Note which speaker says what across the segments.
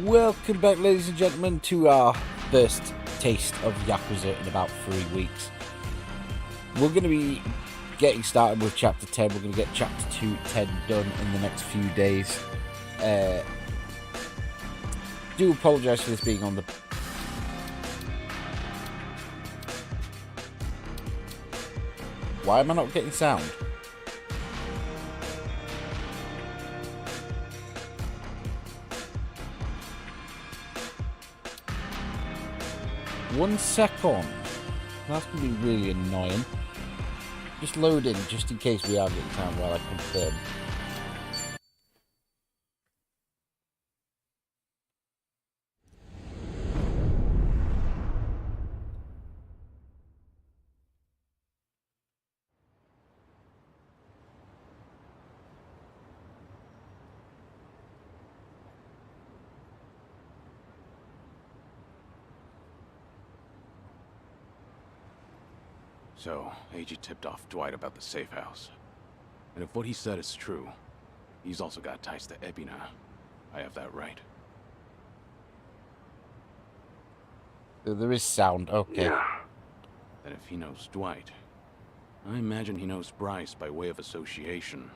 Speaker 1: Welcome back, ladies and gentlemen, to our first taste of Yakuza in about 3 weeks. We're going to be getting started with Chapter 10. We're going to get Chapter 10 done in the next few days. Do apologise for this being on the... Why am I not getting sound? One second. That's going to be really annoying. Just load in, just in case we are getting time while I confirm.
Speaker 2: So, AG tipped off Dwight about the safe house. And if what he said is true, he's also got ties to Ebina. I have that right.
Speaker 1: There is sound, okay.
Speaker 2: Yeah. Then if he knows Dwight, I imagine he knows Bryce by way of association.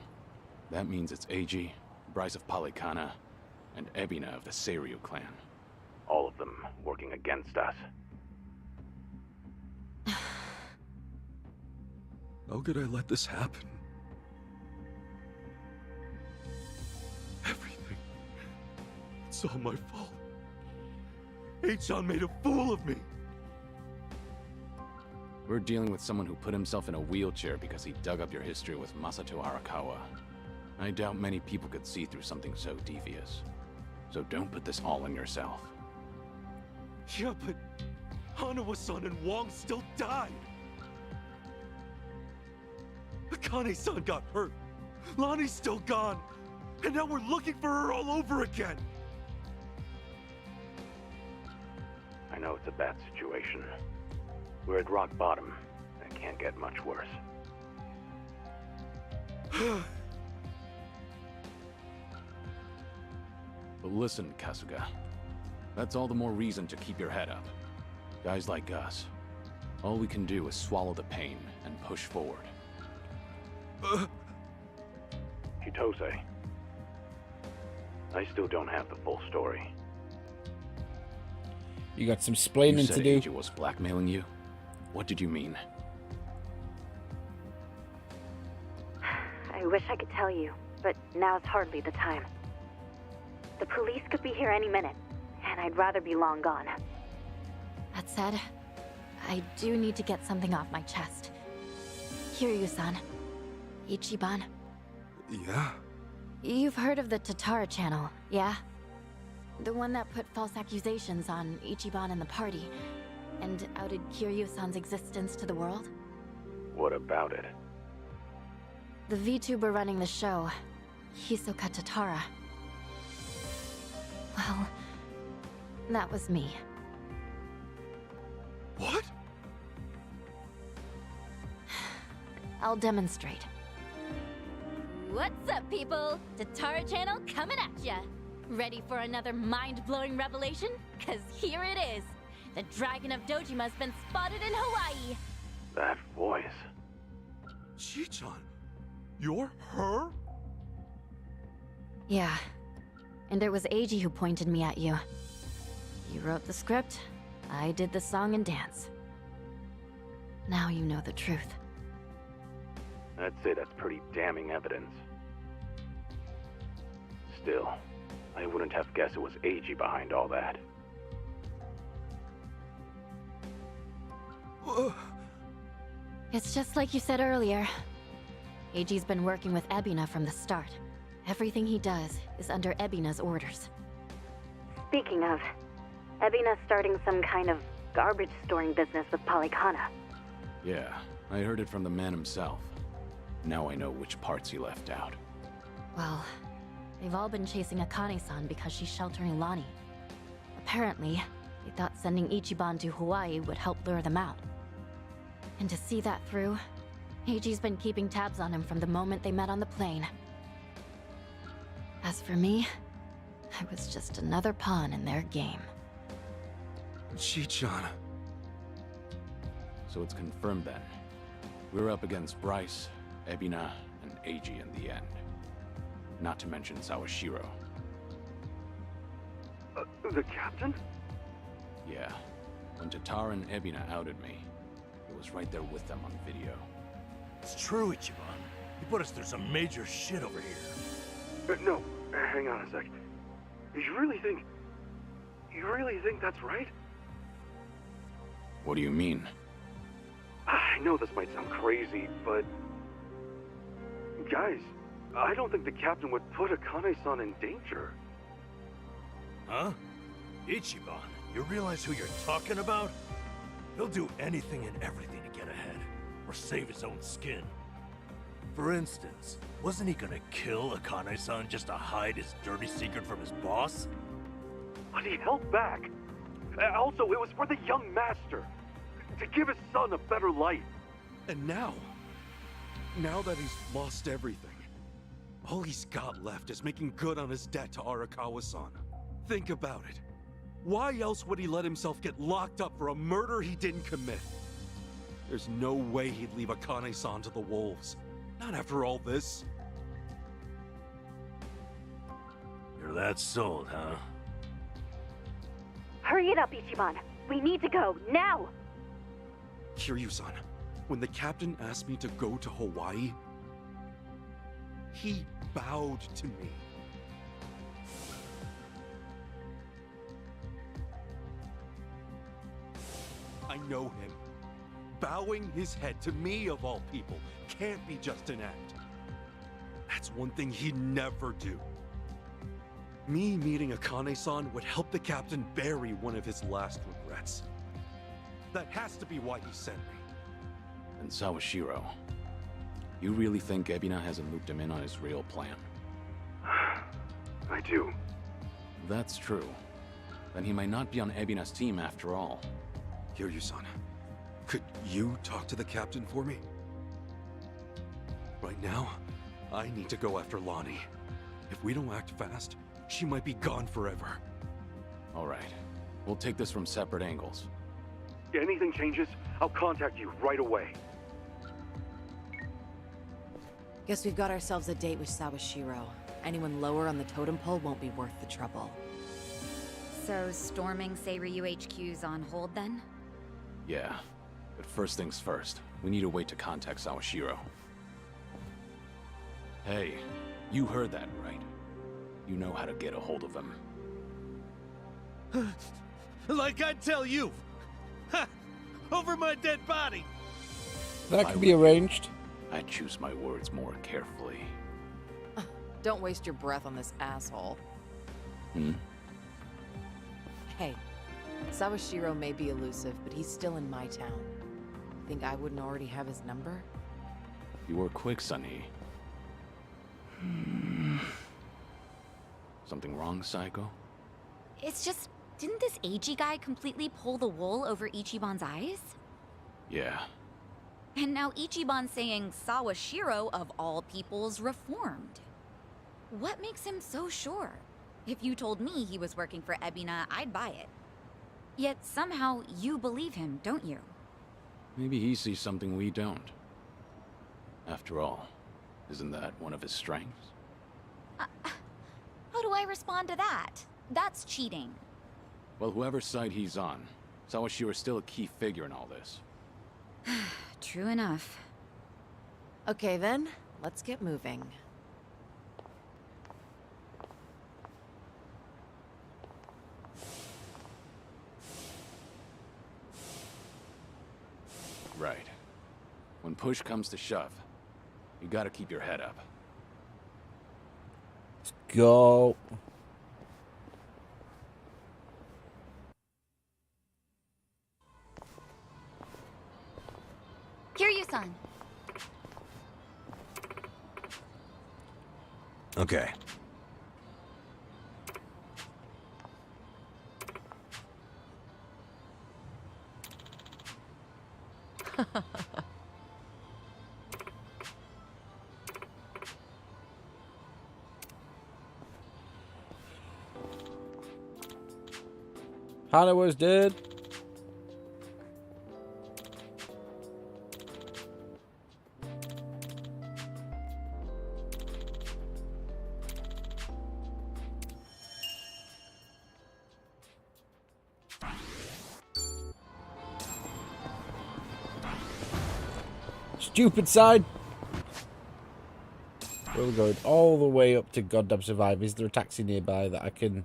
Speaker 2: That means it's AG, Bryce of Polycana, and Ebina of the Seiryu clan. All of them working against us.
Speaker 3: How could I let this happen? Everything. It's all my fault. H-chan made a fool of me.
Speaker 2: We're dealing with someone who put himself in a wheelchair because he dug up your history with Masato Arakawa. I doubt many people could see through something so devious. So don't put this all on yourself.
Speaker 3: Yeah, but Hanawa-san and Wong still died. Akane-san got hurt. Lonnie's still gone. And now we're looking for her all over again.
Speaker 2: I know it's a bad situation. We're at rock bottom, and it can't get much worse. But listen, Kasuga. That's all the more reason to keep your head up. Guys like us, all we can do is swallow the pain and push forward. Kitose, I still don't have the full story.
Speaker 1: You got some splaining to do.
Speaker 2: You said AG was blackmailing you? What did you mean?
Speaker 4: I wish I could tell you, but now's hardly the time. The police could be here any minute, and I'd rather be long gone.
Speaker 5: That said, I do need to get something off my chest. Kiryu-san. Ichiban.
Speaker 3: Yeah?
Speaker 5: You've heard of the Tatara channel, yeah? The one that put false accusations on Ichiban and the party, and outed Kiryu-san's existence to the world?
Speaker 2: What about it?
Speaker 5: The VTuber running the show, Hisoka Tatara. Well, that was me.
Speaker 3: What?
Speaker 5: I'll demonstrate.
Speaker 6: What's up, people? Tatara channel coming at ya! Ready for another mind-blowing revelation? Cause here it is! The Dragon of Dojima's been spotted in Hawaii!
Speaker 2: That voice.
Speaker 3: Chi-chan, you're her?
Speaker 5: Yeah. And it was Eiji who pointed me at you. You wrote the script, I did the song and dance. Now you know the truth.
Speaker 2: I'd say that's pretty damning evidence. Still, I wouldn't have guessed it was AG behind all that.
Speaker 5: It's just like you said earlier. Eiji's been working with Ebina from the start. Everything he does is under Ebina's orders.
Speaker 4: Speaking of, Ebina's starting some kind of garbage storing business with Polycana.
Speaker 2: Yeah, I heard it from the man himself. Now I know which parts he left out.
Speaker 5: Well, they've all been chasing Akane-san because she's sheltering Lonnie. Apparently, they thought sending Ichiban to Hawaii would help lure them out. And to see that through, Eiji's been keeping tabs on him from the moment they met on the plane. As for me, I was just another pawn in their game.
Speaker 3: Chi-chan.
Speaker 2: So it's confirmed then. We're up against Bryce, Ebina, and Eiji in the end. Not to mention Sawashiro.
Speaker 3: The captain?
Speaker 2: Yeah. When Tatara and Ebina outed me, it was right there with them on video.
Speaker 7: It's true, Ichiban. You put us through some major shit over here.
Speaker 3: No, hang on a sec. You really think that's right?
Speaker 2: What do you mean?
Speaker 3: I know this might sound crazy, but... Guys, I don't think the captain would put Akane-san in danger.
Speaker 7: Huh? Ichiban, you realize who you're talking about? He'll do anything and everything to get ahead, or save his own skin. For instance, wasn't he gonna kill Akane-san just to hide his dirty secret from his boss?
Speaker 3: But he held back. Also, it was for the young master. To give his son a better life. And now that he's lost everything, all he's got left is making good on his debt to Arakawa-san. Think about it. Why else would he let himself get locked up for a murder he didn't commit? There's no way he'd leave Akane-san to the wolves. Not after all this.
Speaker 7: You're that sold, huh?
Speaker 4: Hurry it up, Ichiban. We need to go, now!
Speaker 3: Kiryu-san, when the captain asked me to go to Hawaii, he bowed to me. I know him. Bowing his head to me, of all people, can't be just an act. That's one thing he'd never do. Me meeting Akane-san would help the captain bury one of his last regrets. That has to be why he sent me.
Speaker 2: And Sawashiro, you really think Ebina hasn't looped him in on his real plan?
Speaker 3: I do.
Speaker 2: If that's true, then he might not be on Ebina's team after all.
Speaker 3: Kiryu-san, could you talk to the captain for me? Right now, I need to go after Lonnie. If we don't act fast, she might be gone forever.
Speaker 2: All right, we'll take this from separate angles.
Speaker 3: Anything changes, I'll contact you right away.
Speaker 8: Guess we've got ourselves a date with Sawashiro. Anyone lower on the totem pole won't be worth the trouble.
Speaker 9: So, storming Seiryu HQ's on hold then?
Speaker 2: Yeah, but first things first, we need a way to contact Sawashiro. Hey, you heard that, right? You know how to get a hold of him.
Speaker 7: Like I'd tell you! Ha! Over my dead body!
Speaker 1: That can be arranged.
Speaker 2: I'd choose my words more carefully.
Speaker 8: Don't waste your breath on this asshole.
Speaker 2: Hmm?
Speaker 8: Hey, Sawashiro may be elusive, but he's still in my town. Think I wouldn't already have his number?
Speaker 2: You were quick, Sunny. Something wrong, Psycho?
Speaker 9: It's just, didn't this Eiji guy completely pull the wool over Ichiban's eyes?
Speaker 2: Yeah.
Speaker 9: And now Ichiban's saying Sawashiro, of all people's, reformed. What makes him so sure? If you told me he was working for Ebina, I'd buy it. Yet somehow you believe him, don't you?
Speaker 2: Maybe he sees something we don't. After all, isn't that one of his strengths?
Speaker 9: How do I respond to that? That's cheating.
Speaker 2: Well, whoever's side he's on, Sawashiro is still a key figure in all this.
Speaker 9: True enough.
Speaker 8: Okay then, let's get moving.
Speaker 2: Right. When push comes to shove, you gotta keep your head up.
Speaker 1: Let's go.
Speaker 9: Kiryu-san.
Speaker 7: Okay.
Speaker 1: Hana was dead. Stupid side. We're going all the way up to Goddamn Survive. Is there a taxi nearby that I can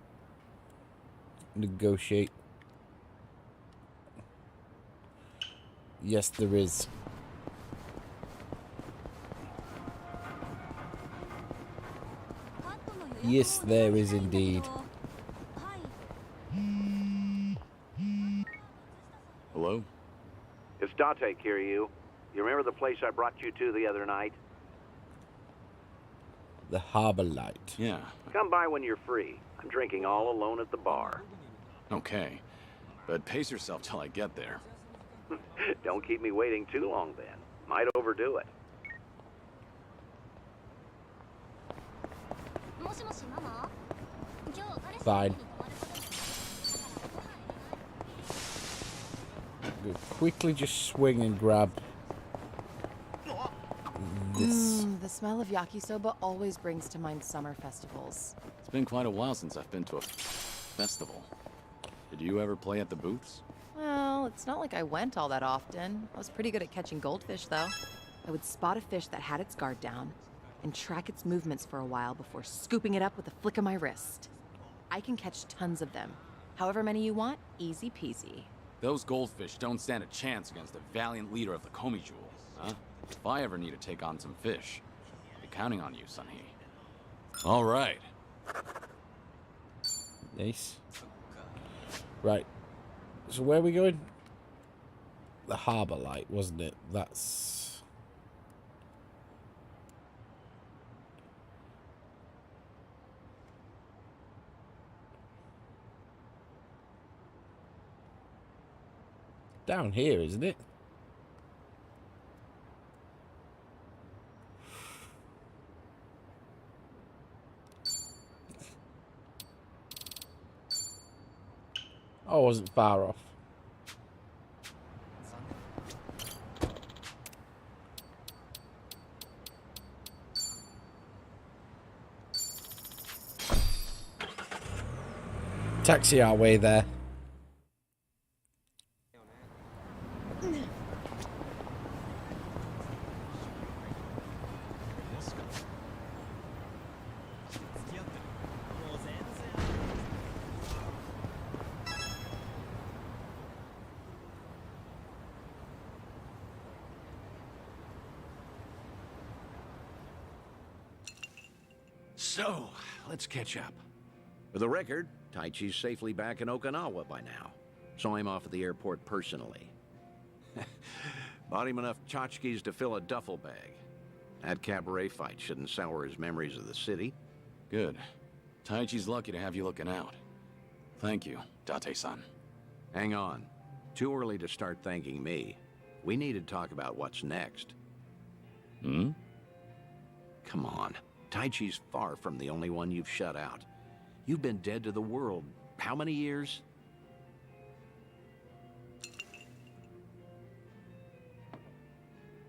Speaker 1: negotiate? Yes, there is. Yes, there is indeed.
Speaker 2: Hello?
Speaker 10: It's Date, Kiryu. You remember the place I brought you to the other night?
Speaker 1: The Harbor Light.
Speaker 2: Yeah.
Speaker 10: Come by when you're free. I'm drinking all alone at the bar.
Speaker 2: Okay. But pace yourself till I get there.
Speaker 10: Don't keep me waiting too long then. Might overdo it.
Speaker 1: Fine. We'll quickly just swing and grab this.
Speaker 8: The smell of yakisoba always brings to mind summer festivals.
Speaker 2: It's been quite a while since I've been to a festival. Did you ever play at the booths?
Speaker 8: Well, it's not like I went all that often. I was pretty good at catching goldfish, though. I would spot a fish that had its guard down and track its movements for a while before scooping it up with a flick of my wrist. I can catch tons of them. However many you want, easy peasy.
Speaker 2: Those goldfish don't stand a chance against the valiant leader of the Komi Jewel, huh? If I ever need to take on some fish, I'll be counting on you, Sunhee. All right.
Speaker 1: Nice. Right. So where are we going? The Harbor Light, wasn't it? That's... down here, isn't it? I wasn't far off. Taxi our way there.
Speaker 10: So, let's catch up. For the record, Taichi's safely back in Okinawa by now. Saw him off at the airport personally. Bought him enough tchotchkes to fill a duffel bag. That cabaret fight shouldn't sour his memories of the city.
Speaker 2: Good. Taichi's lucky to have you looking out. Thank you, Date-san.
Speaker 10: Hang on. Too early to start thanking me. We need to talk about what's next.
Speaker 2: Hmm?
Speaker 10: Come on. Taichi's far from the only one you've shut out. You've been dead to the world. How many years?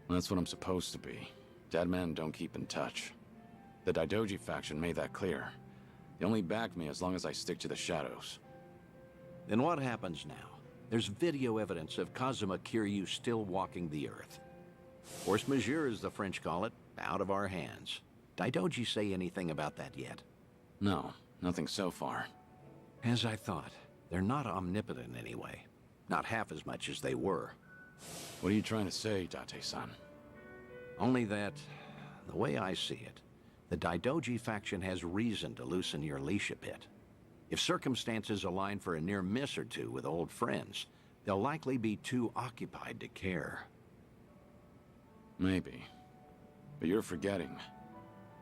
Speaker 2: That's what I'm supposed to be. Dead men don't keep in touch. The Daidoji faction made that clear. They only back me as long as I stick to the shadows.
Speaker 10: Then what happens now? There's video evidence of Kazuma Kiryu still walking the earth. Force majeure, as the French call it, out of our hands. Daidoji say anything about that yet?
Speaker 2: No, nothing so far.
Speaker 10: As I thought. They're not omnipotent anyway. Not half as much as they were.
Speaker 2: What are you trying to say, Date-san?
Speaker 10: Only that, the way I see it, the Daidoji faction has reason to loosen your leash a bit. If circumstances align for a near miss or two with old friends, they'll likely be too occupied to care.
Speaker 2: Maybe. But you're forgetting.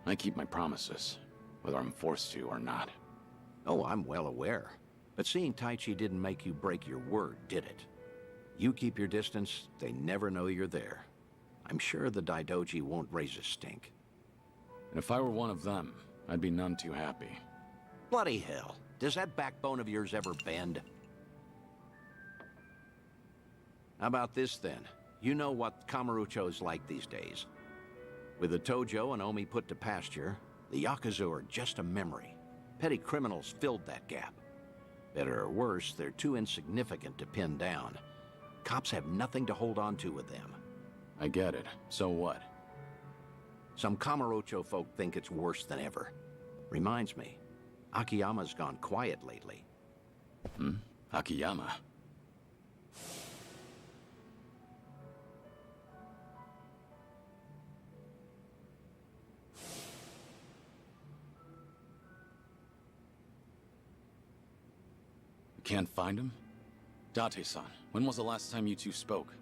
Speaker 2: I keep my promises, whether I'm forced to or not.
Speaker 10: Oh, I'm well aware. But seeing Taichi didn't make you break your word, did it? You keep your distance, they never know you're there. I'm sure the Daidoji won't raise a stink.
Speaker 2: And if I were one of them, I'd be none too happy.
Speaker 10: Bloody hell. Does that backbone of yours ever bend? How about this then? You know what Kamurocho's like these days. With the Tojo and Omi put to pasture, the Yakuza are just a memory. Petty criminals filled that gap. Better or worse, they're too insignificant to pin down. Cops have nothing to hold on to with them.
Speaker 2: I get it. So what?
Speaker 10: Some Kamurocho folk think it's worse than ever. Reminds me, Akiyama's gone quiet lately.
Speaker 2: Akiyama? You can't find him? Date-san, when was the last time you two spoke?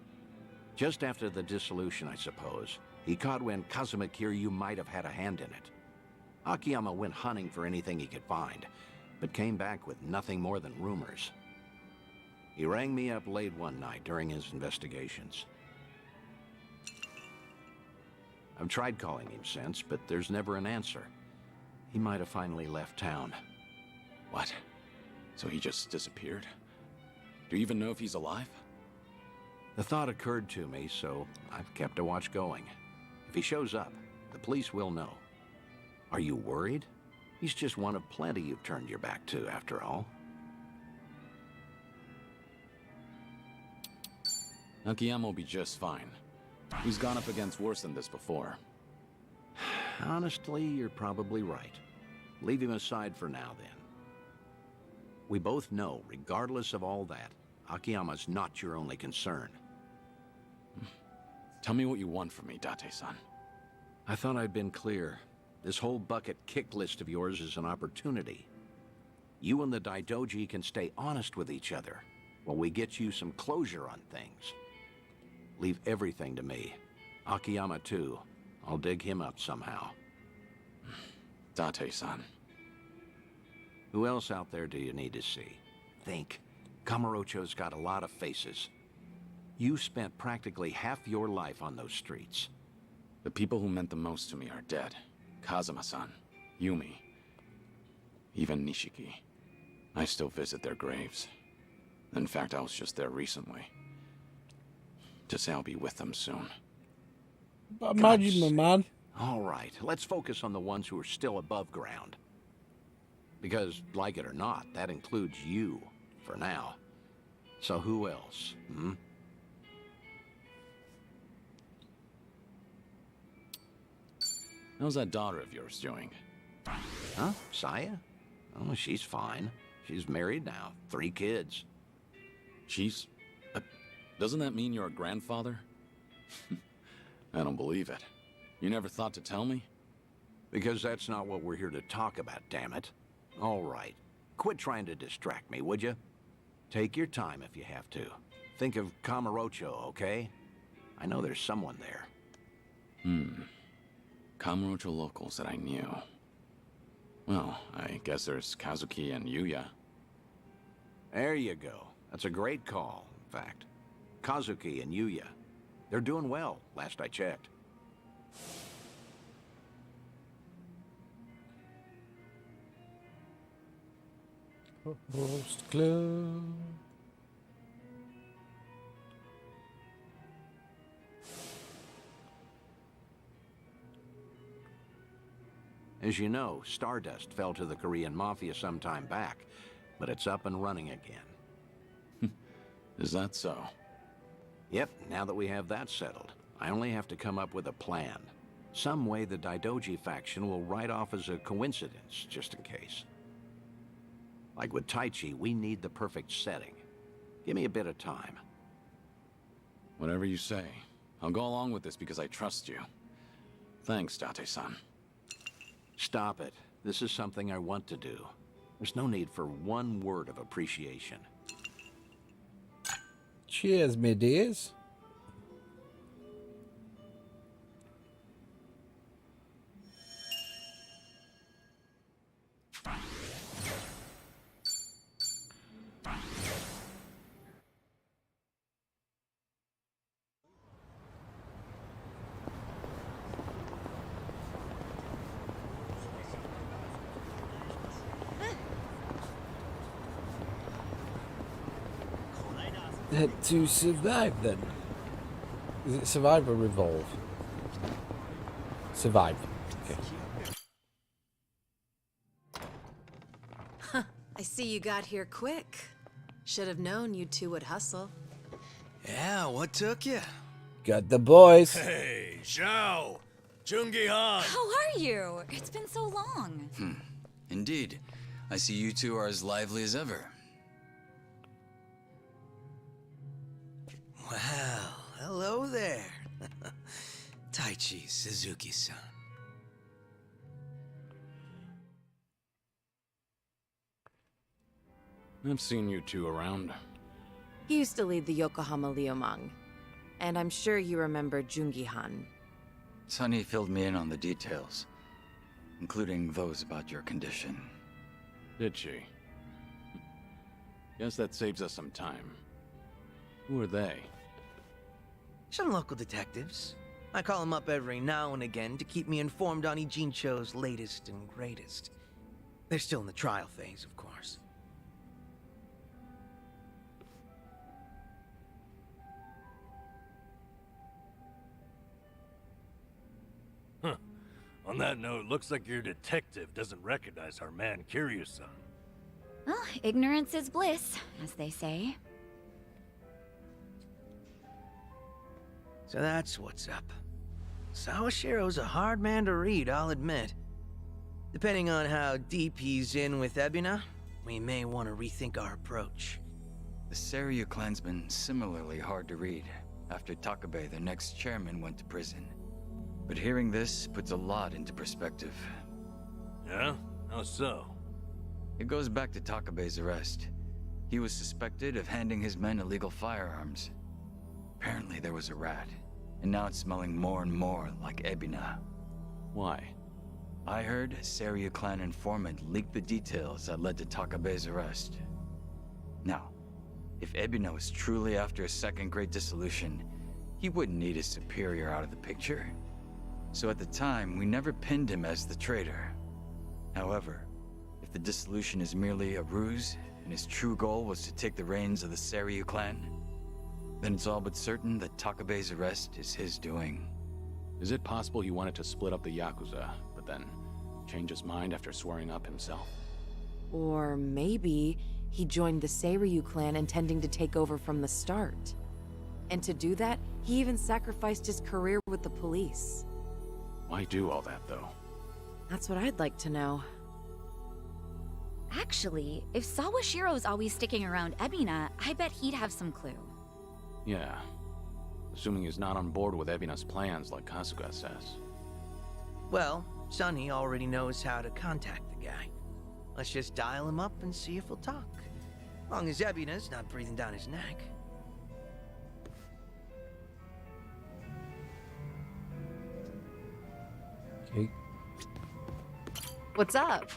Speaker 10: Just after the dissolution, I suppose. He caught wind Kazuma Kiryu might have had a hand in it. Akiyama went hunting for anything he could find, but came back with nothing more than rumors. He rang me up late one night during his investigations. I've tried calling him since, but there's never an answer. He might have finally left town.
Speaker 2: What? So he just disappeared? Do you even know if he's alive?
Speaker 10: The thought occurred to me, so I've kept a watch going. If he shows up, the police will know. Are you worried? He's just one of plenty you've turned your back to, after all.
Speaker 2: Akiyama will be just fine. He's gone up against worse than this before.
Speaker 10: Honestly, you're probably right. Leave him aside for now, then. We both know, regardless of all that, Akiyama's not your only concern.
Speaker 2: Tell me what you want from me, Date-san.
Speaker 10: I thought I'd been clear. This whole bucket kick list of yours is an opportunity. You and the Daidoji can stay honest with each other while we get you some closure on things. Leave everything to me. Akiyama, too. I'll dig him up somehow.
Speaker 2: Date-san.
Speaker 10: Who else out there do you need to see? Think. Kamurocho's got a lot of faces. You spent practically half your life on those streets.
Speaker 2: The people who meant the most to me are dead. Kazuma-san, Yumi, even Nishiki. I still visit their graves. In fact, I was just there recently. To say I'll be with them soon.
Speaker 1: Imagine, my man.
Speaker 10: All right, let's focus on the ones who are still above ground. Because, like it or not, that includes you, for now. So who else,
Speaker 2: How's that daughter of yours doing?
Speaker 10: Huh? Saya? Oh, she's fine. She's married now. 3 kids.
Speaker 2: She's... doesn't that mean you're a grandfather? I don't believe it. You never thought to tell me?
Speaker 10: Because that's not what we're here to talk about, damn it. All right. Quit trying to distract me, would you? Take your time if you have to. Think of Kamurocho, okay? I know there's someone there.
Speaker 2: Kamurocho locals that I knew. Well, I guess there's Kazuki and Yuya.
Speaker 10: There you go. That's a great call, in fact. Kazuki and Yuya. They're doing well, last I checked.
Speaker 1: Host Club.
Speaker 10: As you know, Stardust fell to the Korean Mafia some time back, but it's up and running again.
Speaker 2: Is that so?
Speaker 10: Yep, now that we have that settled, I only have to come up with a plan. Some way the Daidoji faction will write off as a coincidence, just in case. Like with Taichi, we need the perfect setting. Give me a bit of time.
Speaker 2: Whatever you say. I'll go along with this because I trust you. Thanks, Date-san.
Speaker 10: Stop it. This is something I want to do. There's no need for one word of appreciation.
Speaker 1: Cheers, my dears. To survive, then. Is it survive or revolve? Survive. Okay.
Speaker 8: I see you got here quick. Should have known you two would hustle.
Speaker 11: Yeah, what took you?
Speaker 1: Got the boys.
Speaker 7: Hey, Zhao! Jungi-han!
Speaker 9: How are you? It's been so long.
Speaker 11: Indeed. I see you two are as lively as ever. Well, hello there. Taichi Suzuki-san.
Speaker 2: I've seen you two around.
Speaker 8: He used to lead the Yokohama Liumang. And I'm sure you remember Jungi-han.
Speaker 11: Sunny filled me in on the details, including those about your condition.
Speaker 2: Did she? Guess that saves us some time. Who are they?
Speaker 12: Some local detectives. I call them up every now and again to keep me informed on Ijincho's latest and greatest. They're still in the trial phase, of course.
Speaker 7: Huh. On that note, looks like your detective doesn't recognize our man Kiryu-san.
Speaker 9: Well, ignorance is bliss, as they say.
Speaker 12: So that's what's up. Sawashiro's a hard man to read, I'll admit. Depending on how deep he's in with Ebina, we may want to rethink our approach.
Speaker 11: The Seiryu clan's been similarly hard to read after Takabe, their next chairman, went to prison. But hearing this puts a lot into perspective.
Speaker 7: Yeah? How so?
Speaker 11: It goes back to Takabe's arrest. He was suspected of handing his men illegal firearms. Apparently there was a rat, and now it's smelling more and more like Ebina.
Speaker 2: Why?
Speaker 11: I heard a Seiryu clan informant leaked the details that led to Takabe's arrest. Now, if Ebina was truly after a second great dissolution, he wouldn't need his superior out of the picture. So at the time, we never pinned him as the traitor. However, if the dissolution is merely a ruse, and his true goal was to take the reins of the Seiryu clan, then it's all but certain that Takabe's arrest is his doing.
Speaker 2: Is it possible he wanted to split up the Yakuza, but then change his mind after swearing up himself?
Speaker 8: Or maybe he joined the Seiryu clan intending to take over from the start. And to do that, he even sacrificed his career with the police.
Speaker 2: Why do all that, though?
Speaker 8: That's what I'd like to know.
Speaker 9: Actually, if Sawashiro's always sticking around Ebina, I bet he'd have some clue.
Speaker 2: Yeah. Assuming he's not on board with Ebina's plans like Kasuga says.
Speaker 12: Well, Sunny already knows how to contact the guy. Let's just dial him up and see if he'll talk. Long as Ebina's not breathing down his neck.
Speaker 1: Okay.
Speaker 8: What's up?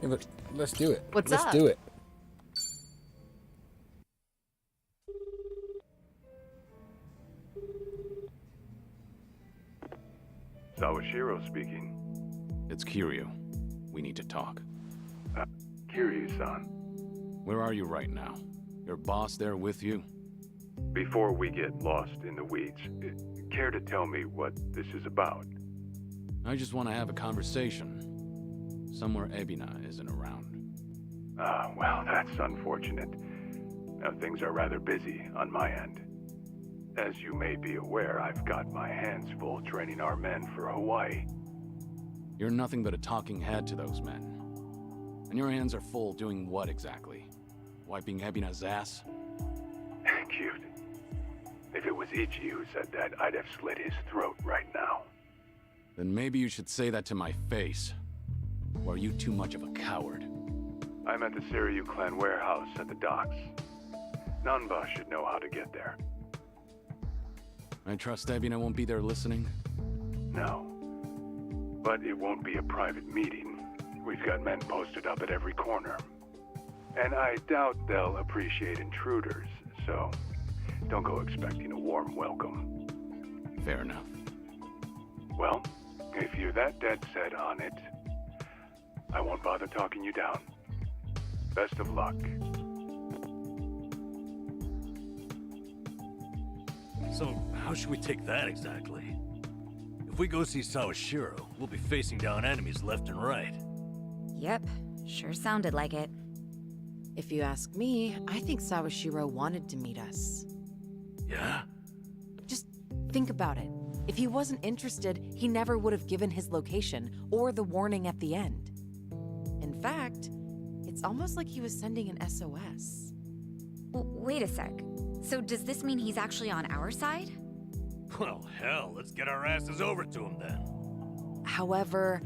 Speaker 1: Yeah, let's do it.
Speaker 8: What's
Speaker 1: let's
Speaker 8: up?
Speaker 1: do it.
Speaker 3: Sawashiro speaking.
Speaker 2: It's Kiryu. We need to talk.
Speaker 3: Kiryu-san.
Speaker 2: Where are you right now? Your boss there with you?
Speaker 3: Before we get lost in the weeds, care to tell me what this is about?
Speaker 2: I just want to have a conversation. Somewhere Ebina isn't around.
Speaker 3: Well, that's unfortunate. Now, things are rather busy on my end. As you may be aware, I've got my hands full training our men for Hawaii.
Speaker 2: You're nothing but a talking head to those men. And your hands are full doing what exactly? Wiping Ebina's ass?
Speaker 3: Cute. If it was Ichi who said that, I'd have slit his throat right now.
Speaker 2: Then maybe you should say that to my face. Or are you too much of a coward?
Speaker 3: I'm at the Seiryu clan warehouse at the docks. Nanba should know how to get there.
Speaker 2: I trust Ebina won't be there listening?
Speaker 3: No. But it won't be a private meeting. We've got men posted up at every corner. And I doubt they'll appreciate intruders, so don't go expecting a warm welcome.
Speaker 2: Fair enough.
Speaker 3: Well, if you're that dead set on it, I won't bother talking you down. Best of luck.
Speaker 7: So, how should we take that exactly? If we go see Sawashiro, we'll be facing down enemies left and right.
Speaker 9: Yep, sure sounded like it.
Speaker 8: If you ask me, I think Sawashiro wanted to meet us.
Speaker 7: Yeah?
Speaker 8: Just think about it. If he wasn't interested, he never would have given his location or the warning at the end. In fact, it's almost like he was sending an SOS.
Speaker 9: Wait a sec. So does this mean he's actually on our side?
Speaker 7: Well, hell, let's get our asses over to him then.
Speaker 8: However,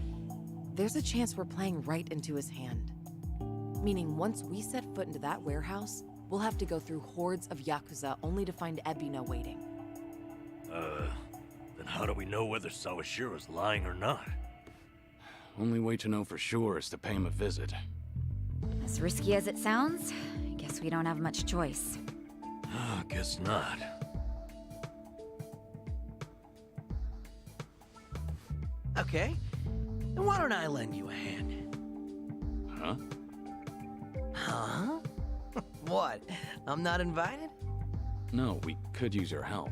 Speaker 8: there's a chance we're playing right into his hand. Meaning once we set foot into that warehouse, we'll have to go through hordes of Yakuza only to find Ebina waiting.
Speaker 7: Then how do we know whether Sawashiro's lying or not?
Speaker 2: Only way to know for sure is to pay him a visit.
Speaker 9: As risky as it sounds, I guess we don't have much choice.
Speaker 7: Guess not.
Speaker 12: Okay, then why don't I lend you a hand?
Speaker 2: Huh?
Speaker 12: Huh? What? I'm not invited?
Speaker 2: No, we could use your help,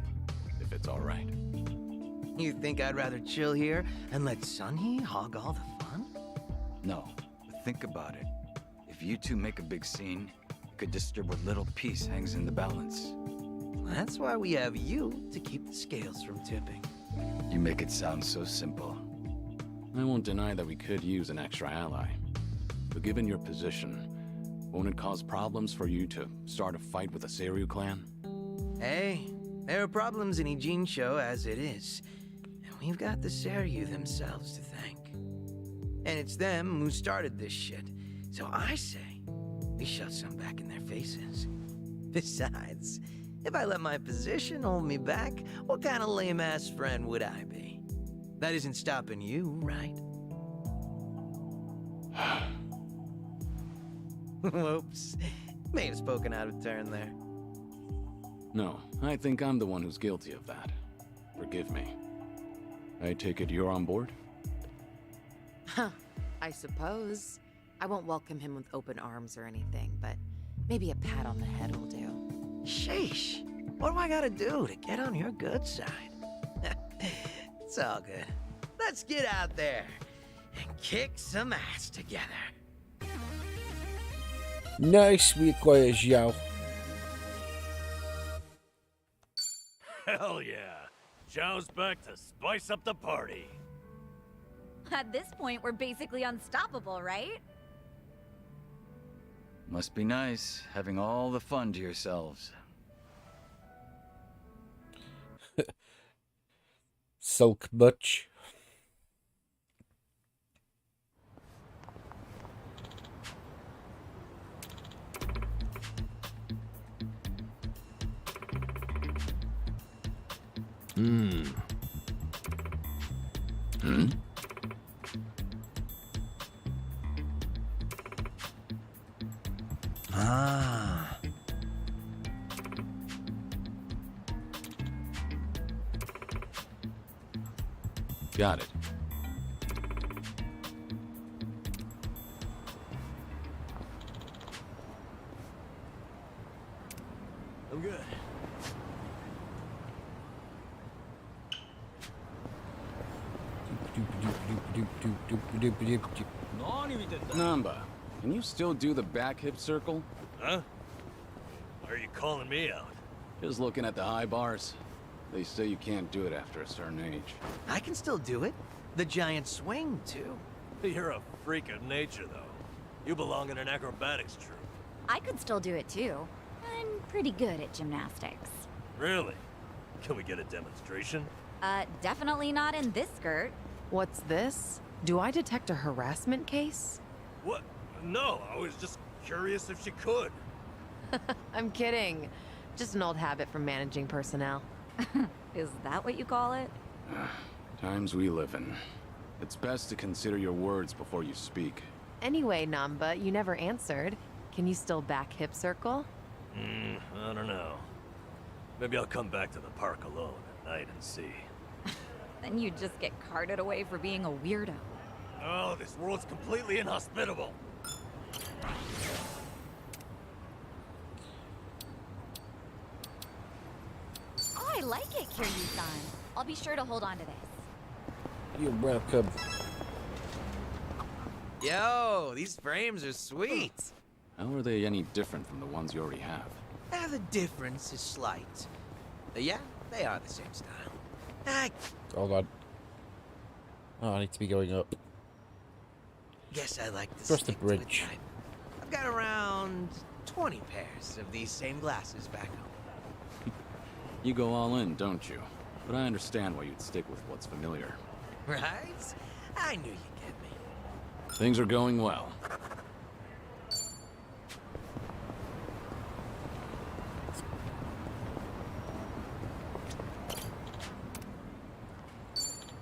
Speaker 2: if it's all right.
Speaker 12: You think I'd rather chill here and let Sunhee hog all the fun?
Speaker 11: No, but think about it. If you two make a big scene, it could disturb what little piece hangs in the balance.
Speaker 12: That's why we have you to keep the scales from tipping.
Speaker 11: You make it sound so simple.
Speaker 2: I won't deny that we could use an extra ally. But given your position, won't it cause problems for you to start a fight with the Seiryu clan?
Speaker 12: Hey, there are problems in Ijincho as it is. And we've got the Seiryu themselves to thank. And it's them who started this shit. So I say, we shove some back in their faces. Besides, if I let my position hold me back, what kind of lame-ass friend would I be? That isn't stopping you, right? Whoops. May have spoken out of turn there.
Speaker 2: No, I think I'm the one who's guilty of that. Forgive me. I take it you're on board?
Speaker 8: Huh, I suppose. I won't welcome him with open arms or anything, but maybe a pat on the head will do.
Speaker 12: Sheesh. What do I gotta do to get on your good side? It's all good. Let's get out there and kick some ass together.
Speaker 1: Nice, we acquire Xiao.
Speaker 7: Hell yeah. Zhao's back to spice up the party.
Speaker 9: At this point, we're basically unstoppable, right?
Speaker 11: Must be nice, having all the fun to yourselves.
Speaker 1: Sulk much.
Speaker 2: Hmm.
Speaker 12: Ah.
Speaker 2: Got it.
Speaker 7: I'm good.
Speaker 2: Namba, can you still do the back hip circle?
Speaker 7: Huh? Why are you calling me out?
Speaker 2: Just looking at the high bars. They say you can't do it after a certain age.
Speaker 12: I can still do it. The giant swing, too.
Speaker 7: You're a freak of nature, though. You belong in an acrobatics troupe.
Speaker 9: I could still do it too. I'm pretty good at gymnastics.
Speaker 7: Really? Can we get a demonstration?
Speaker 9: Definitely not in this skirt.
Speaker 8: What's this? Do I detect a harassment case?
Speaker 7: What? No, I was just curious if she could.
Speaker 8: I'm kidding. Just an old habit from managing personnel.
Speaker 9: Is that what you call it?
Speaker 2: Times we live in. It's best to consider your words before you speak.
Speaker 8: Anyway, Namba, you never answered. Can you still back hip circle?
Speaker 7: I don't know. Maybe I'll come back to the park alone at night and see.
Speaker 9: Then you'd just get carted away for being a weirdo.
Speaker 7: Oh, this world's completely inhospitable.
Speaker 9: Oh, I like it, Kiryu-san. I'll be sure to hold on to this.
Speaker 1: You're welcome.
Speaker 12: Yo, these frames are sweet.
Speaker 2: How are they any different from the ones you already have?
Speaker 12: The difference is slight. Yeah, they are the same style.
Speaker 1: Hold on. Oh, I need to be going up.
Speaker 12: Guess I like to
Speaker 1: Cross the
Speaker 12: stick to it
Speaker 1: bridge.
Speaker 12: type. I've got around 20 pairs of these same glasses back home.
Speaker 2: You go all in, don't you? But I understand why you'd stick with what's familiar.
Speaker 12: Right? I knew you'd get me.
Speaker 2: Things are going well.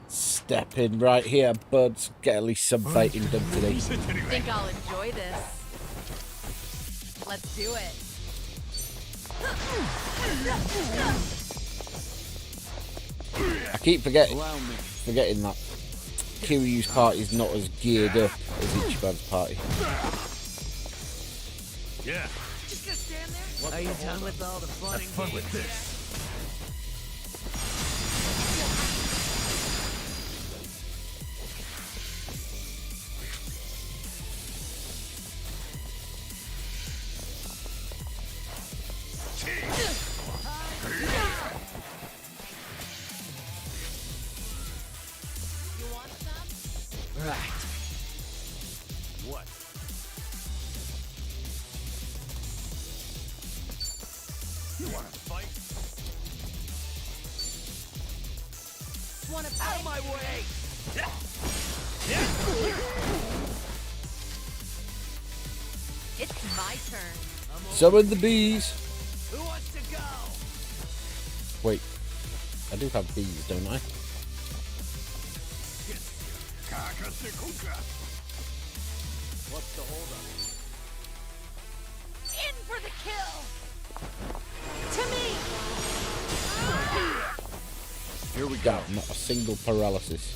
Speaker 1: Step in right here, buds. Get at least some fighting done today.
Speaker 8: Think I'll enjoy this. Let's do it.
Speaker 1: I keep forgetting that Kiryu's party is not as geared up as Ichiban's party.
Speaker 7: Yeah.
Speaker 12: Just gonna stand there? Are you done with all the fun and games?
Speaker 7: With this.
Speaker 12: Right.
Speaker 7: What? You wanna fight?
Speaker 8: Wanna
Speaker 12: Out of my way!
Speaker 9: It's my turn.
Speaker 1: Summon the bees.
Speaker 12: Who wants to go?
Speaker 1: Wait, I do have bees, don't I?
Speaker 7: What's the holdup?
Speaker 9: In for the kill!
Speaker 1: Here we go. Not a single paralysis.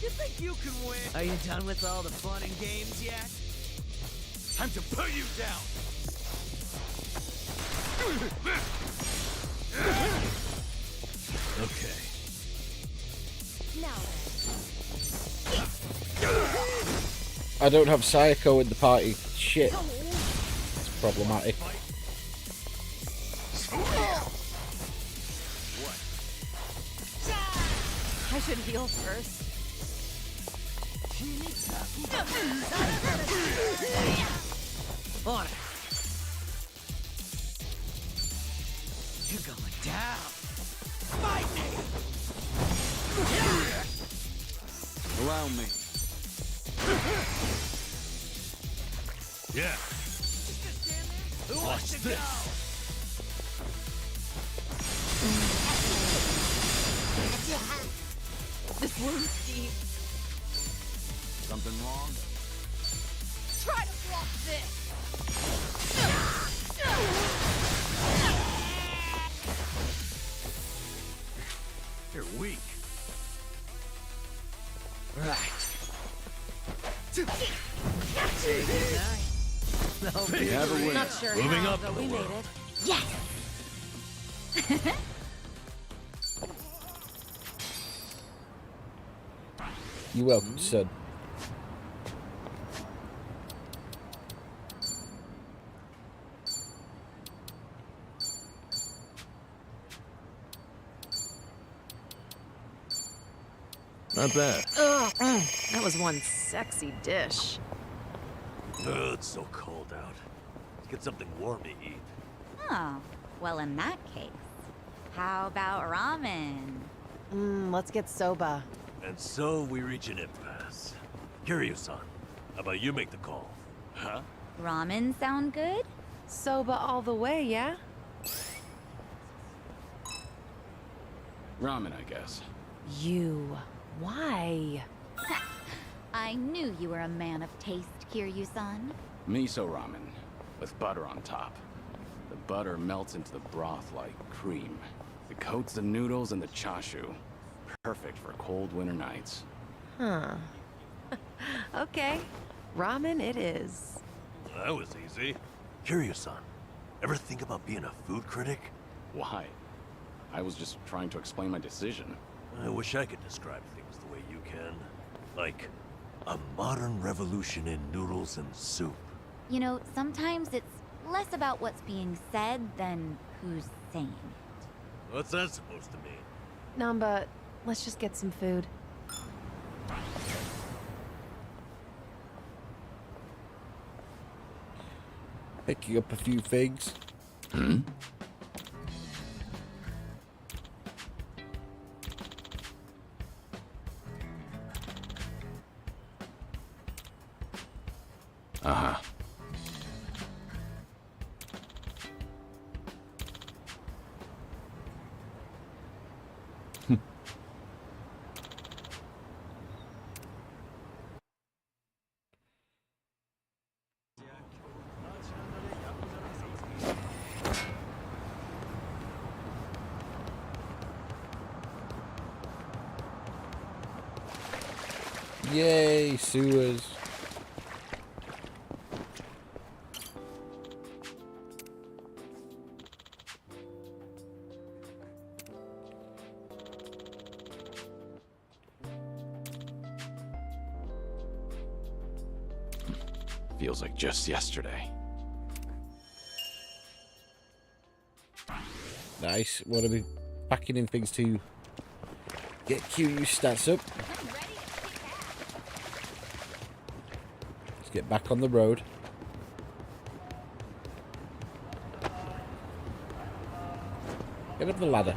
Speaker 12: You think you can win? Are you done with all the fun and games yet?
Speaker 7: Time to put you down! Okay.
Speaker 9: Now
Speaker 1: I don't have Sayako in the party. Shit. It's problematic.
Speaker 8: I should heal first.
Speaker 12: On it. You're going down. Fight me!
Speaker 2: Allow me.
Speaker 7: Yeah.
Speaker 12: Who wants to go?
Speaker 8: This wound's deep.
Speaker 2: Something wrong?
Speaker 8: Try to block this.
Speaker 7: You're weak.
Speaker 12: Right. Say goodnight.
Speaker 2: We have a winner.
Speaker 8: Not sure
Speaker 7: Moving
Speaker 8: how,
Speaker 7: up
Speaker 8: but
Speaker 7: in the
Speaker 8: we made
Speaker 7: world.
Speaker 8: it.
Speaker 9: Yes!
Speaker 1: You're welcome, son.
Speaker 7: Not bad.
Speaker 8: Ugh, that was one sexy dish.
Speaker 7: Oh, it's so cold out. Let's get something warm to eat.
Speaker 9: Oh, well, in that case, how about ramen?
Speaker 8: Let's get soba.
Speaker 7: And so we reach an impasse. Kiryu-san, how about you make the call? Huh?
Speaker 9: Ramen sound good?
Speaker 8: Soba all the way, yeah?
Speaker 2: Ramen, I guess.
Speaker 8: You. Why?
Speaker 9: I knew you were a man of taste, Kiryu-san.
Speaker 2: Miso ramen, with butter on top. The butter melts into the broth like cream. It coats the noodles and the chashu. Perfect for cold winter nights.
Speaker 8: Huh. Okay, ramen it is.
Speaker 7: That was easy. Kiryu-san, ever think about being a food critic?
Speaker 2: Why? I was just trying to explain my decision.
Speaker 7: I wish I could describe things the way you can. Like, a modern revolution in noodles and soup.
Speaker 9: You know, sometimes it's less about what's being said than who's saying it.
Speaker 7: What's that supposed to mean?
Speaker 8: Namba, let's just get some food.
Speaker 1: Picking up a few things.
Speaker 2: Hmm? Uh-huh.
Speaker 1: Yay, sewers.
Speaker 2: Feels like just yesterday.
Speaker 1: Nice. Want to be packing in things to get Kiryu stats up. Let's get back on the road. Get up the ladder.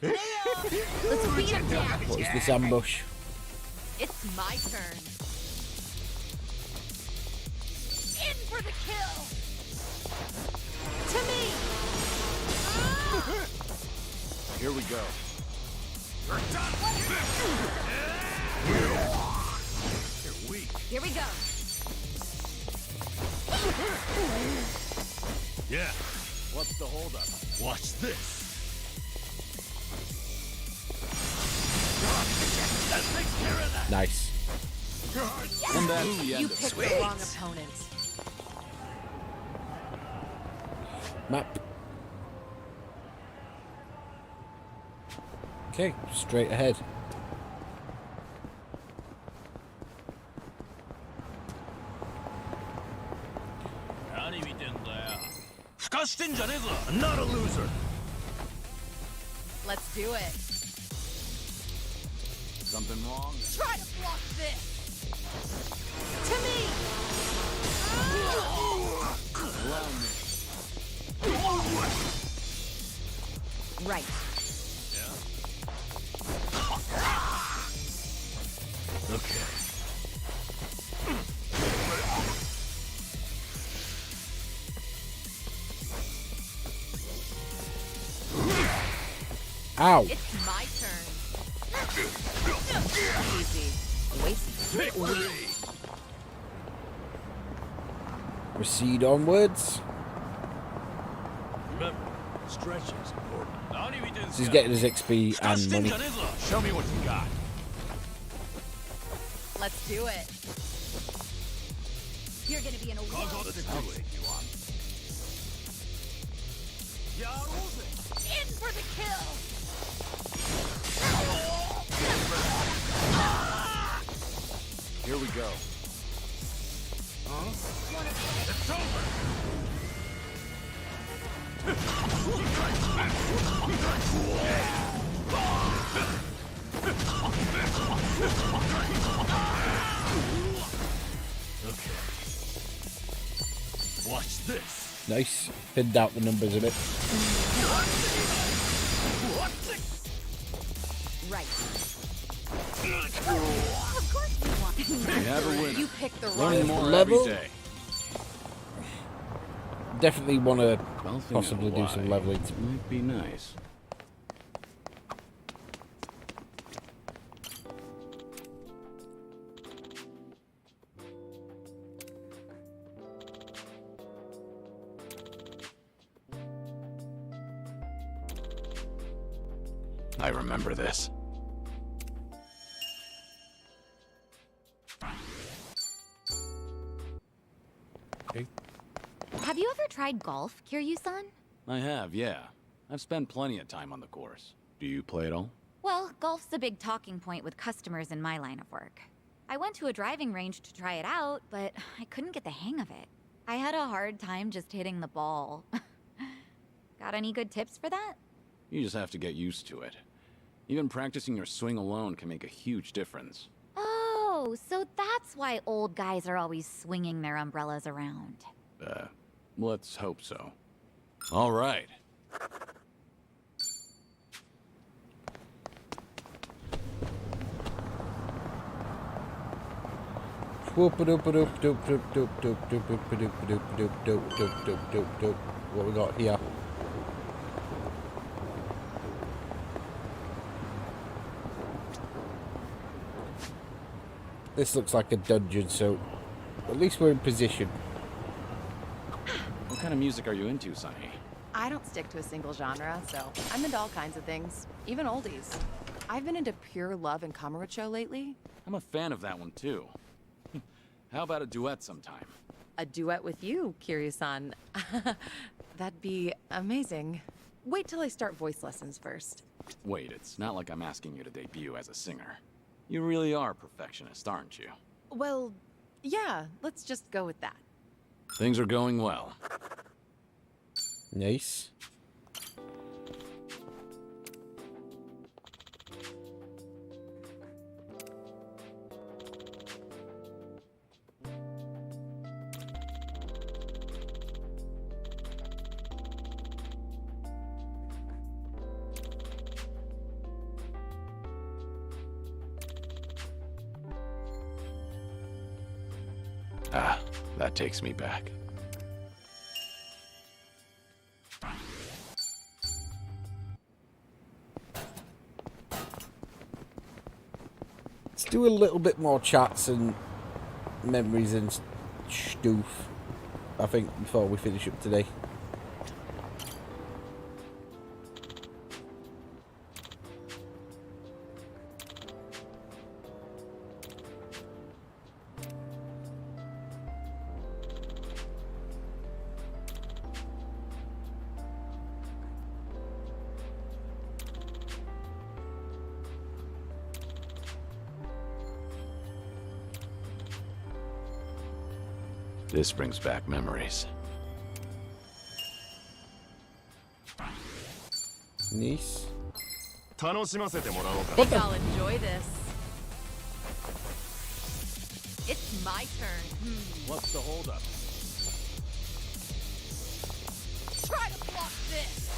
Speaker 6: Let's beat him down.
Speaker 1: What is this ambush?
Speaker 8: It's my turn.
Speaker 6: In for the kill.
Speaker 8: To me!
Speaker 2: Here we go.
Speaker 7: You're weak.
Speaker 8: Here we go.
Speaker 7: Yeah,
Speaker 2: What's the holdup?
Speaker 7: watch this.
Speaker 1: Nice.
Speaker 2: And that's the
Speaker 8: You
Speaker 2: end of
Speaker 8: picked
Speaker 2: it.
Speaker 8: the wrong opponent.
Speaker 1: Map. Okay, straight ahead.
Speaker 7: I'm not a loser.
Speaker 8: Let's do it.
Speaker 2: Something wrong?
Speaker 6: Try to block this.
Speaker 8: To me!
Speaker 2: Allow me.
Speaker 8: Right.
Speaker 7: Okay.
Speaker 1: Ow!
Speaker 8: It's my turn. Easy. Wait.
Speaker 1: Proceed onwards.
Speaker 7: Remember, stretching's important.
Speaker 1: So he's getting his XP and money.
Speaker 2: Show me what you got.
Speaker 8: Let's do it.
Speaker 6: You're gonna be in a world.
Speaker 7: Let's do it.
Speaker 6: In for the kill.
Speaker 2: Here we go.
Speaker 7: It's over. Okay. Watch this.
Speaker 1: Nice. Thinned out the numbers a bit.
Speaker 8: Right.
Speaker 6: Of course you want.
Speaker 2: We have a winner.
Speaker 8: You picked the wrong
Speaker 2: Learning more
Speaker 1: Level?
Speaker 2: every day.
Speaker 1: Definitely want to
Speaker 2: Bouncing
Speaker 1: possibly
Speaker 2: out
Speaker 1: do some
Speaker 2: wide
Speaker 1: leveling.
Speaker 2: might be nice. I remember this.
Speaker 9: Have you ever tried golf, Kiryu-san?
Speaker 2: I have, yeah. I've spent plenty of time on the course. Do you play at all?
Speaker 9: Well, golf's a big talking point with customers in my line of work. I went to a driving range to try it out, but I couldn't get the hang of it. I had a hard time just hitting the ball. Got any good tips for that?
Speaker 2: You just have to get used to it. Even practicing your swing alone can make a huge difference.
Speaker 9: Oh, so that's why old guys are always swinging their umbrellas around.
Speaker 2: Let's hope so. All right.
Speaker 1: What we got here? This looks like a dungeon, so at least we're in position.
Speaker 2: What kind of music are you into, Sunny?
Speaker 8: I don't stick to a single genre, so I'm into all kinds of things, even oldies. I've been into Pure Love and Kamurocho lately.
Speaker 2: I'm a fan of that one, too. How about a duet sometime?
Speaker 8: A duet with you, Kiryu-san. That'd be amazing. Wait till I start voice lessons first.
Speaker 2: Wait, it's not like I'm asking you to debut as a singer. You really are a perfectionist, aren't you?
Speaker 8: Well, yeah, let's just go with that.
Speaker 2: Things are going well.
Speaker 1: Nice.
Speaker 2: Ah, that takes me back.
Speaker 1: Let's do a little bit more chats and memories and stoof, I think, before we finish up today.
Speaker 2: This brings back memories.
Speaker 1: Nice.
Speaker 8: I'll enjoy this. It's my turn.
Speaker 2: What's the holdup?
Speaker 8: Try to block this.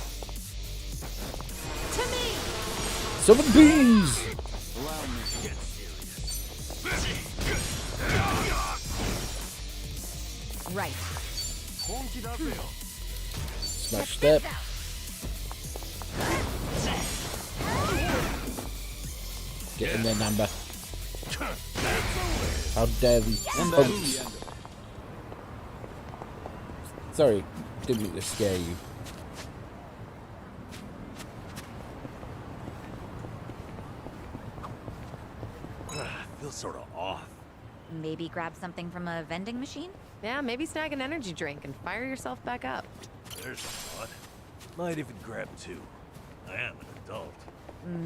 Speaker 8: To me.
Speaker 1: Summon bees!
Speaker 2: Allow me to get serious.
Speaker 8: Right.
Speaker 1: Smash step. Get in there, Namba. How dare these punks. Sorry, didn't mean to scare you.
Speaker 7: Feels sort of off.
Speaker 9: Maybe grab something from a vending machine?
Speaker 8: Yeah, maybe snag an energy drink and fire yourself back up.
Speaker 7: There's a thought. Might even grab two. I am an adult.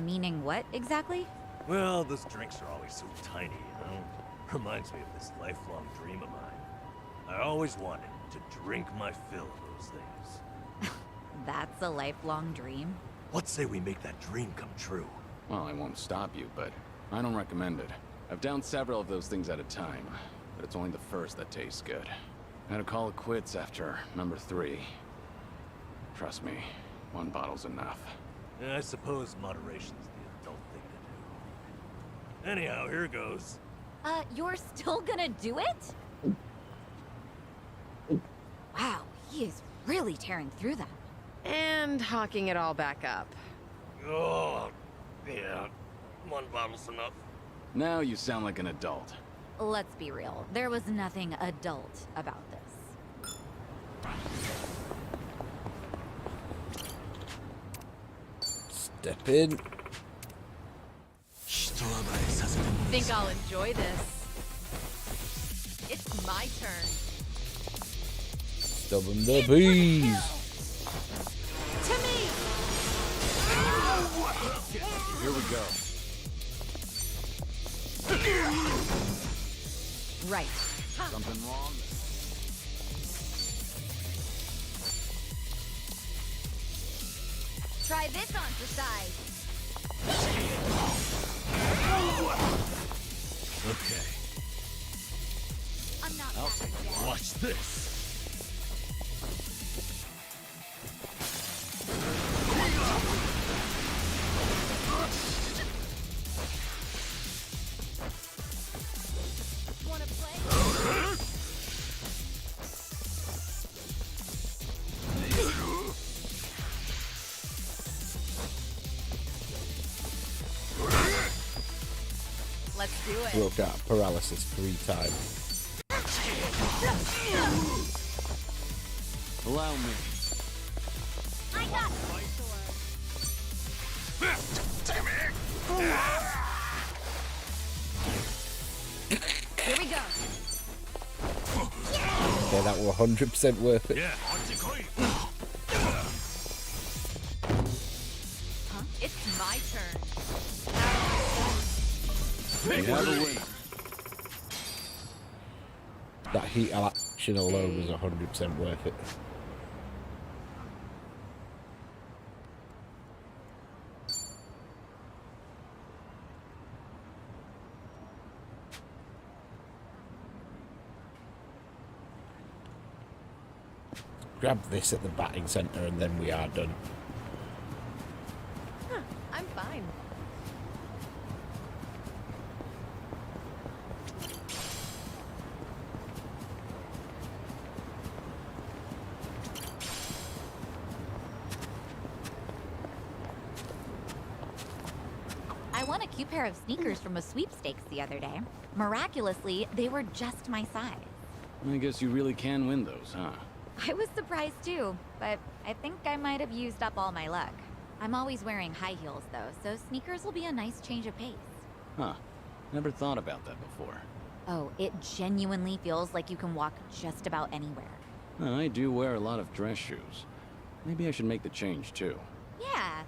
Speaker 9: Meaning what, exactly?
Speaker 7: Well, those drinks are always so tiny, you know? Reminds me of this lifelong dream of mine. I always wanted to drink my fill of those things.
Speaker 9: That's a lifelong dream.
Speaker 7: Let's say we make that dream come true.
Speaker 2: Well, I won't stop you, but I don't recommend it. I've downed several of those things at a time, but it's only the first that tastes good. I had to call it quits after number 3. Trust me, one bottle's enough.
Speaker 7: I suppose moderation's the adult thing to do. Anyhow, here goes.
Speaker 9: You're still gonna do it? Wow, he is really tearing through them.
Speaker 8: And hawking it all back up.
Speaker 7: Oh, yeah. One bottle's enough.
Speaker 2: Now you sound like an adult.
Speaker 9: Let's be real, there was nothing adult about this.
Speaker 1: Step in.
Speaker 8: Think I'll enjoy this. It's my turn.
Speaker 1: Stubborn the bees.
Speaker 6: To me!
Speaker 2: Here we go.
Speaker 8: Right.
Speaker 2: Something wrong?
Speaker 6: Try this on for size.
Speaker 7: Okay,
Speaker 6: I'm not happy yet.
Speaker 7: watch this.
Speaker 6: Wanna play?
Speaker 8: Let's do it.
Speaker 1: Broke out paralysis 3 times.
Speaker 2: Allow me.
Speaker 6: I got it.
Speaker 9: Here we go.
Speaker 1: Okay, that were 100% worth it.
Speaker 7: Yeah.
Speaker 9: Huh? It's my turn.
Speaker 2: We have a winner.
Speaker 1: That heat action alone was 100% worth it. Grab this at the batting centre and then we are done.
Speaker 8: Huh, I'm fine.
Speaker 9: I won a cute pair of sneakers from a sweepstakes the other day. Miraculously, they were just my size.
Speaker 2: I guess you really can win those, huh?
Speaker 9: I was surprised too, but I think I might have used up all my luck. I'm always wearing high heels though, so sneakers will be a nice change of pace.
Speaker 2: Huh. Never thought about that before.
Speaker 9: Oh, it genuinely feels like you can walk just about anywhere.
Speaker 2: I do wear a lot of dress shoes. Maybe I should make the change too.
Speaker 9: Yeah,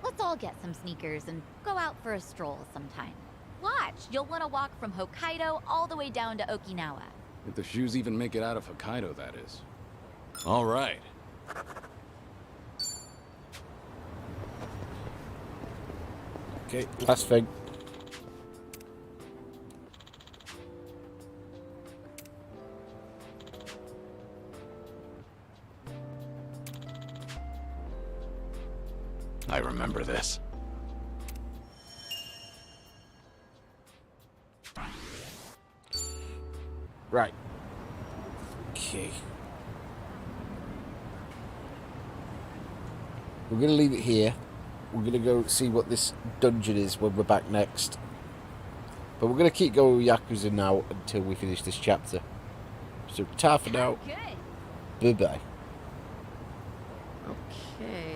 Speaker 9: let's all get some sneakers and go out for a stroll sometime. Watch, you'll want to walk from Hokkaido all the way down to Okinawa.
Speaker 2: If the shoes even make it out of Hokkaido, that is. All right.
Speaker 1: Okay, last thing.
Speaker 2: I remember this.
Speaker 1: Right. Okay. We're going to leave it here. We're going to go see what this dungeon is when we're back next. But we're going to keep going with Yakuza now until we finish this chapter. So, ta for now.
Speaker 6: Good.
Speaker 1: Bye-bye.
Speaker 8: Okay.